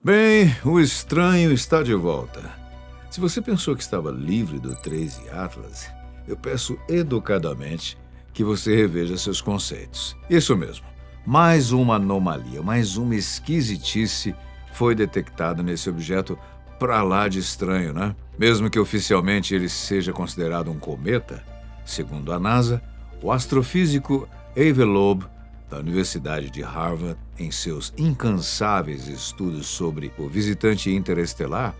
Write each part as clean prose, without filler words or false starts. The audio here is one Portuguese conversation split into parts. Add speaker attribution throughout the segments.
Speaker 1: Bem, o estranho está de volta. Se você pensou que estava livre do 13 Atlas, eu peço educadamente que você reveja seus conceitos. Isso mesmo. Mais uma anomalia, mais uma esquisitice foi detectada nesse objeto pra lá de estranho, né? Mesmo que oficialmente ele seja considerado um cometa, segundo a NASA, o astrofísico Avi Loeb, da Universidade de Harvard, em seus incansáveis estudos sobre o visitante interestelar,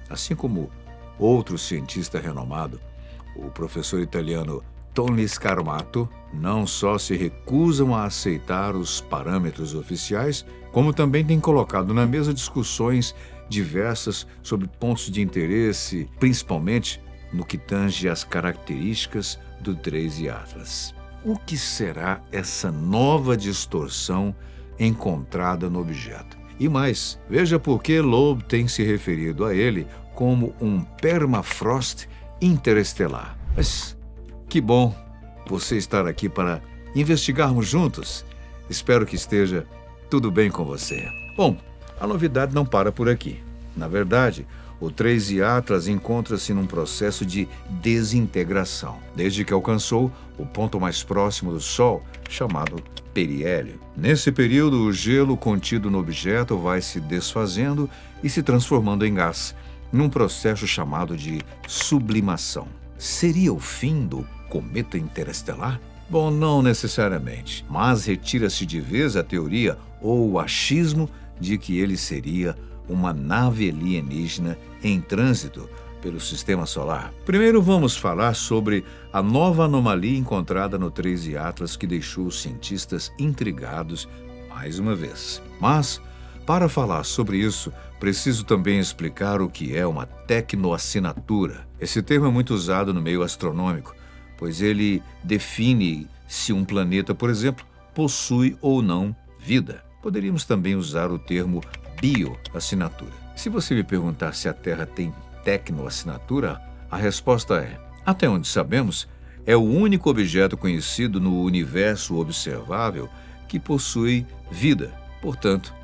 Speaker 1: assim como outro cientista renomado, o professor italiano Tony Scarmato, não só se recusam a aceitar os parâmetros oficiais, como também têm colocado na mesa discussões diversas sobre pontos de interesse, principalmente no que tange às características do 13 Atlas. O que será essa nova distorção encontrada no objeto? E mais, veja por que Loeb tem se referido a ele como um permafrost interestelar. Mas que bom você estar aqui para investigarmos juntos. Espero que esteja tudo bem com você. Bom, a novidade não para por aqui. Na verdade, o 13 Atlas encontra-se num processo de desintegração, desde que alcançou o ponto mais próximo do Sol, chamado periélio. Nesse período, o gelo contido no objeto vai se desfazendo e se transformando em gás, num processo chamado de sublimação. Seria o fim do cometa interestelar? Bom, não necessariamente, mas retira-se de vez a teoria ou o achismo de que ele seria uma nave alienígena em trânsito pelo Sistema Solar. Primeiro vamos falar sobre a nova anomalia encontrada no 13 Atlas que deixou os cientistas intrigados mais uma vez. Mas, para falar sobre isso, preciso também explicar o que é uma tecnoassinatura. Esse termo é muito usado no meio astronômico, pois ele define se um planeta, por exemplo, possui ou não vida. Poderíamos também usar o termo bioassinatura. Se você me perguntar se a Terra tem tecnoassinatura, a resposta é: até onde sabemos, é o único objeto conhecido no universo observável que possui vida, portanto,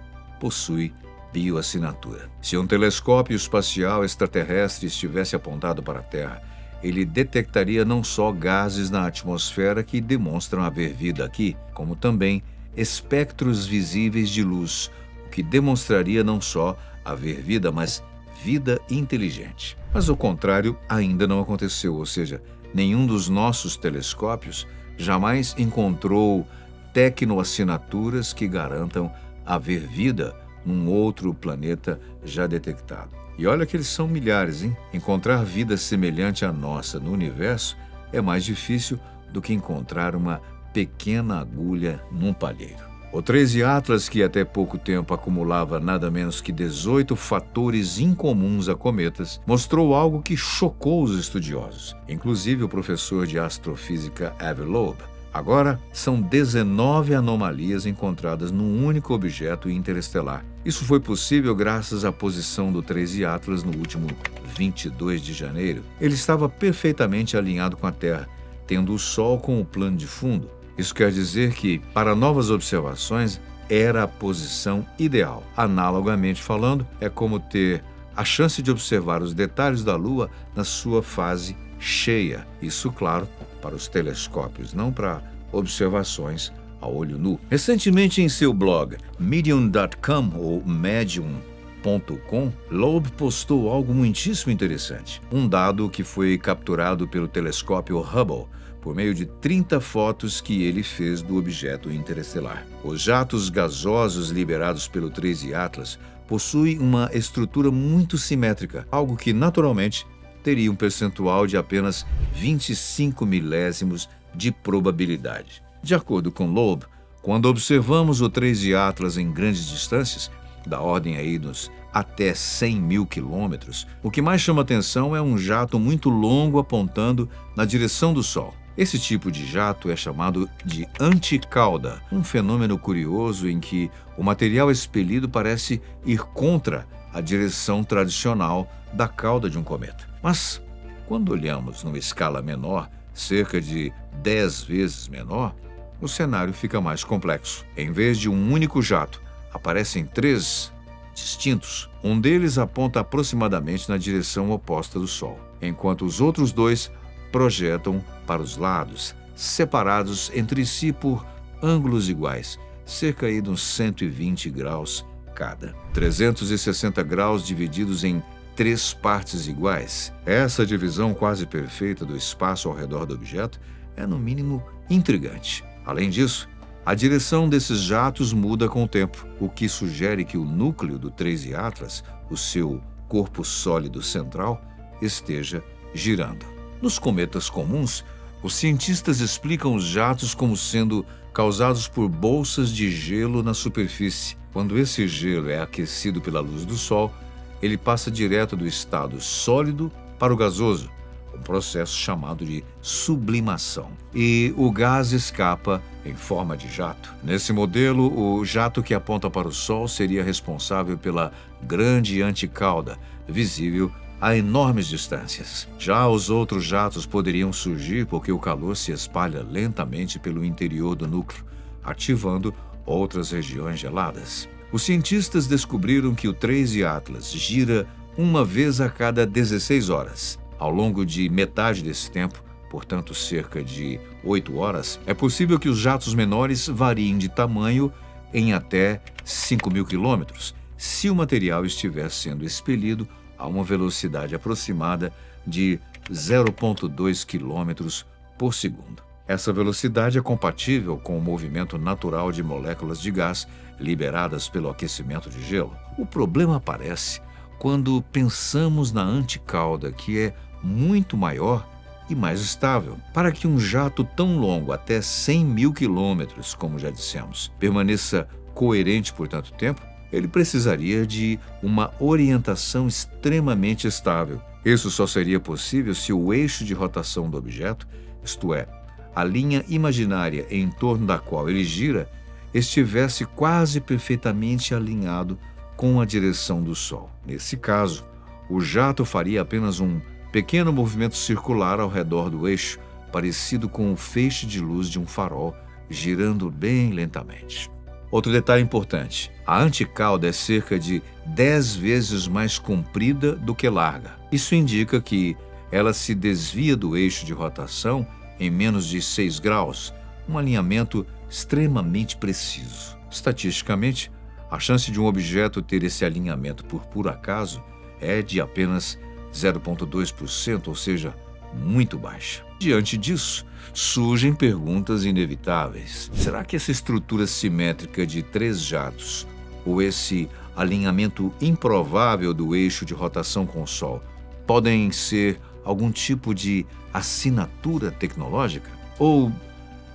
Speaker 1: possui bioassinatura. Se um telescópio espacial extraterrestre estivesse apontado para a Terra, ele detectaria não só gases na atmosfera que demonstram haver vida aqui, como também espectros visíveis de luz, o que demonstraria não só haver vida, mas vida inteligente. Mas o contrário ainda não aconteceu, ou seja, nenhum dos nossos telescópios jamais encontrou tecnoassinaturas que garantam haver vida num outro planeta já detectado. E olha que eles são milhares, hein? Encontrar vida semelhante à nossa no universo é mais difícil do que encontrar uma pequena agulha num palheiro. O 13 Atlas, que até pouco tempo acumulava nada menos que 18 fatores incomuns a cometas, mostrou algo que chocou os estudiosos, inclusive o professor de astrofísica Avi Loeb. Agora, são 19 anomalias encontradas num único objeto interestelar. Isso foi possível graças à posição do 13 Atlas no último 22 de janeiro. Ele estava perfeitamente alinhado com a Terra, tendo o Sol como plano de fundo. Isso quer dizer que, para novas observações, era a posição ideal. Analogamente falando, é como ter a chance de observar os detalhes da Lua na sua fase cheia. Isso, claro, para os telescópios, não para observações a olho nu. Recentemente, em seu blog Medium.com ou Medium.com, Loeb postou algo muitíssimo interessante. Um dado que foi capturado pelo telescópio Hubble por meio de 30 fotos que ele fez do objeto interestelar. Os jatos gasosos liberados pelo 13 Atlas possuem uma estrutura muito simétrica, algo que, naturalmente, teria um percentual de apenas 25 milésimos de probabilidade. De acordo com Loeb, quando observamos o 13 Atlas em grandes distâncias, da ordem aí dos até 100 mil quilômetros, o que mais chama atenção é um jato muito longo apontando na direção do Sol. Esse tipo de jato é chamado de anticauda, um fenômeno curioso em que o material expelido parece ir contra a direção tradicional da cauda de um cometa. Mas, quando olhamos numa escala menor, cerca de 10 vezes menor, o cenário fica mais complexo. Em vez de um único jato, aparecem 3 distintos. Um deles aponta aproximadamente na direção oposta do Sol, enquanto os outros dois projetam para os lados, separados entre si por ângulos iguais, cerca de uns 120 graus cada. 360 graus divididos em 3 partes iguais. Essa divisão quase perfeita do espaço ao redor do objeto é, no mínimo, intrigante. Além disso, a direção desses jatos muda com o tempo, o que sugere que o núcleo do 13 Atlas, o seu corpo sólido central, esteja girando. Nos cometas comuns, os cientistas explicam os jatos como sendo causados por bolsas de gelo na superfície. Quando esse gelo é aquecido pela luz do Sol, ele passa direto do estado sólido para o gasoso, um processo chamado de sublimação. E o gás escapa em forma de jato. Nesse modelo, o jato que aponta para o Sol seria responsável pela grande anticauda, visível a enormes distâncias. Já os outros jatos poderiam surgir porque o calor se espalha lentamente pelo interior do núcleo, ativando outras regiões geladas. Os cientistas descobriram que o 13 Atlas gira uma vez a cada 16 horas. Ao longo de metade desse tempo, portanto cerca de 8 horas, é possível que os jatos menores variem de tamanho em até 5.000 quilômetros, se o material estiver sendo expelido a uma velocidade aproximada de 0,2 km por segundo. Essa velocidade é compatível com o movimento natural de moléculas de gás liberadas pelo aquecimento de gelo. O problema aparece quando pensamos na anticauda, que é muito maior e mais estável. Para que um jato tão longo, até 100.000 quilômetros, como já dissemos, permaneça coerente por tanto tempo, ele precisaria de uma orientação extremamente estável. Isso só seria possível se o eixo de rotação do objeto, isto é, a linha imaginária em torno da qual ele gira, estivesse quase perfeitamente alinhado com a direção do Sol. Nesse caso, o jato faria apenas um pequeno movimento circular ao redor do eixo, parecido com o feixe de luz de um farol, girando bem lentamente. Outro detalhe importante: a anticauda é cerca de 10 vezes mais comprida do que larga. Isso indica que ela se desvia do eixo de rotação em menos de 6 graus, um alinhamento extremamente preciso. Estatisticamente, a chance de um objeto ter esse alinhamento por puro acaso é de apenas 0,2%, ou seja, muito baixa. Diante disso, surgem perguntas inevitáveis. Será que essa estrutura simétrica de 3 jatos, ou esse alinhamento improvável do eixo de rotação com o Sol, podem ser algum tipo de assinatura tecnológica? Ou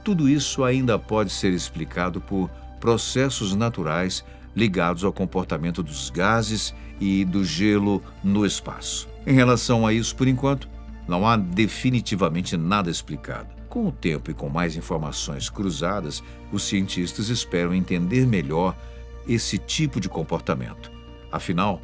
Speaker 1: tudo isso ainda pode ser explicado por processos naturais ligados ao comportamento dos gases e do gelo no espaço? Em relação a isso, por enquanto, não há definitivamente nada explicado. Com o tempo e com mais informações cruzadas, os cientistas esperam entender melhor esse tipo de comportamento. Afinal,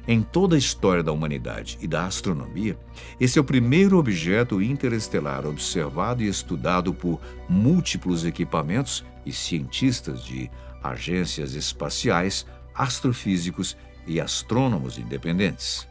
Speaker 1: em toda a história da humanidade e da astronomia, esse é o primeiro objeto interestelar observado e estudado por múltiplos equipamentos e cientistas de agências espaciais, astrofísicos e astrônomos independentes.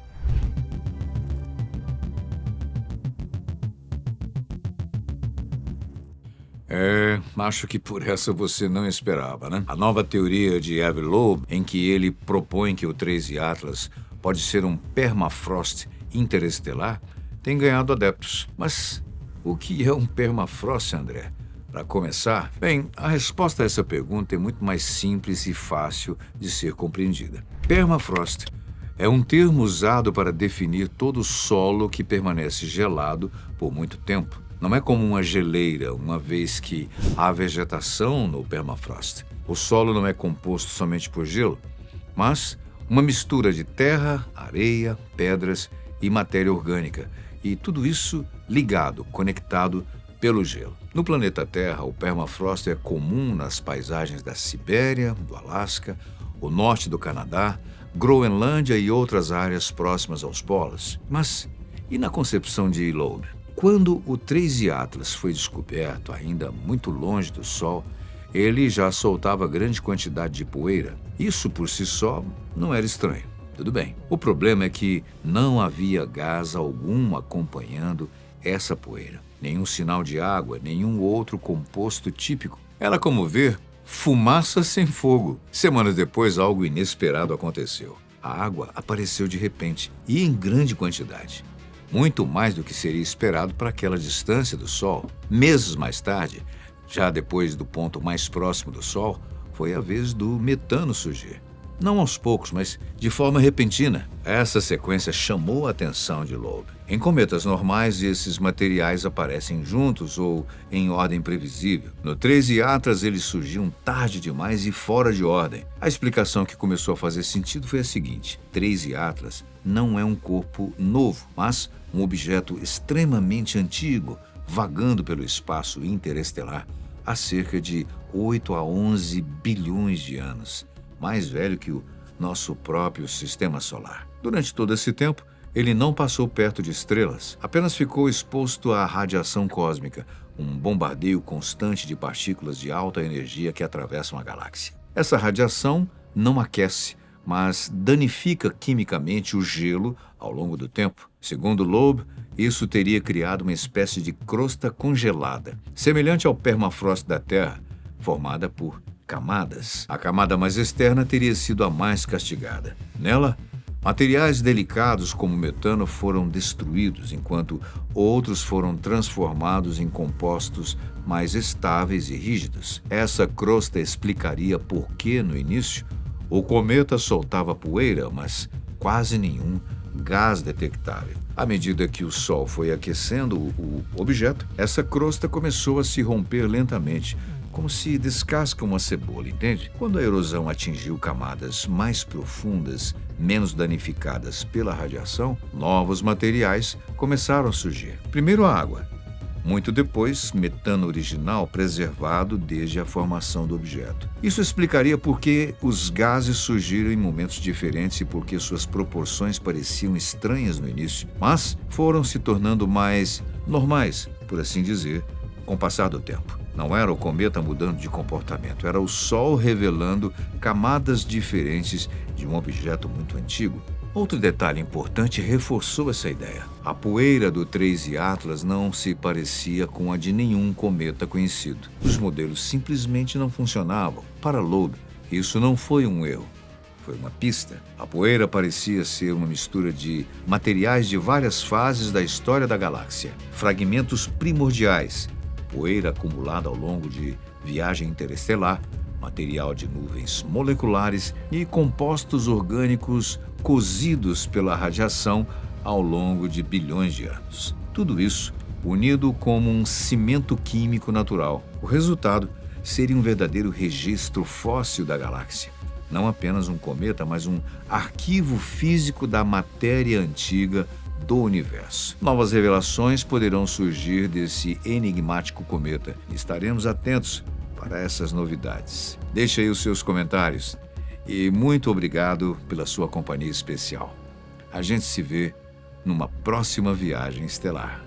Speaker 1: Acho que por essa você não esperava, né? A nova teoria de Avi Loeb, em que ele propõe que o 13 Atlas pode ser um permafrost interestelar, tem ganhado adeptos. Mas o que é um permafrost, André? Para começar, bem, a resposta a essa pergunta é muito mais simples e fácil de ser compreendida. Permafrost é um termo usado para definir todo o solo que permanece gelado por muito tempo. Não é como uma geleira, uma vez que há vegetação no permafrost. O solo não é composto somente por gelo, mas uma mistura de terra, areia, pedras e matéria orgânica, e tudo isso ligado, conectado pelo gelo. No planeta Terra, o permafrost é comum nas paisagens da Sibéria, do Alasca, o norte do Canadá, Groenlândia e outras áreas próximas aos polos. Mas e na concepção de Loeb? Quando o 13 Atlas foi descoberto, ainda muito longe do Sol, ele já soltava grande quantidade de poeira. Isso por si só não era estranho. Tudo bem. O problema é que não havia gás algum acompanhando essa poeira. Nenhum sinal de água, nenhum outro composto típico. Era como ver fumaça sem fogo. Semanas depois, algo inesperado aconteceu. A água apareceu de repente e em grande quantidade. Muito mais do que seria esperado para aquela distância do Sol. Meses mais tarde, já depois do ponto mais próximo do Sol, foi a vez do metano surgir. Não aos poucos, mas de forma repentina. Essa sequência chamou a atenção de Loeb. Em cometas normais, esses materiais aparecem juntos ou em ordem previsível. No 13 Atlas, eles surgiram tarde demais e fora de ordem. A explicação que começou a fazer sentido foi a seguinte: 13 Atlas não é um corpo novo, mas um objeto extremamente antigo, vagando pelo espaço interestelar há cerca de 8 a 11 bilhões de anos. Mais velho que o nosso próprio sistema solar. Durante todo esse tempo, ele não passou perto de estrelas, apenas ficou exposto à radiação cósmica, um bombardeio constante de partículas de alta energia que atravessam a galáxia. Essa radiação não aquece, mas danifica quimicamente o gelo ao longo do tempo. Segundo Loeb, isso teria criado uma espécie de crosta congelada, semelhante ao permafrost da Terra, formada por camadas. A camada mais externa teria sido a mais castigada. Nela, materiais delicados como metano foram destruídos, enquanto outros foram transformados em compostos mais estáveis e rígidos. Essa crosta explicaria por que, no início, o cometa soltava poeira, mas quase nenhum gás detectável. À medida que o Sol foi aquecendo o objeto, essa crosta começou a se romper lentamente, como se descasca uma cebola, entende? Quando a erosão atingiu camadas mais profundas, menos danificadas pela radiação, novos materiais começaram a surgir. Primeiro a água. Muito depois, metano original preservado desde a formação do objeto. Isso explicaria por que os gases surgiram em momentos diferentes e por que suas proporções pareciam estranhas no início, mas foram se tornando mais normais, por assim dizer, com o passar do tempo. Não era o cometa mudando de comportamento, era o Sol revelando camadas diferentes de um objeto muito antigo. Outro detalhe importante reforçou essa ideia. A poeira do 13 Atlas não se parecia com a de nenhum cometa conhecido. Os modelos simplesmente não funcionavam. Para Loeb, isso não foi um erro. Foi uma pista. A poeira parecia ser uma mistura de materiais de várias fases da história da galáxia. Fragmentos primordiais, poeira acumulada ao longo de viagem interestelar, material de nuvens moleculares e compostos orgânicos cozidos pela radiação ao longo de bilhões de anos. Tudo isso unido como um cimento químico natural. O resultado seria um verdadeiro registro fóssil da galáxia. Não apenas um cometa, mas um arquivo físico da matéria antiga do universo. Novas revelações poderão surgir desse enigmático cometa. Estaremos atentos para essas novidades. Deixe aí os seus comentários e muito obrigado pela sua companhia especial. A gente se vê numa próxima viagem estelar.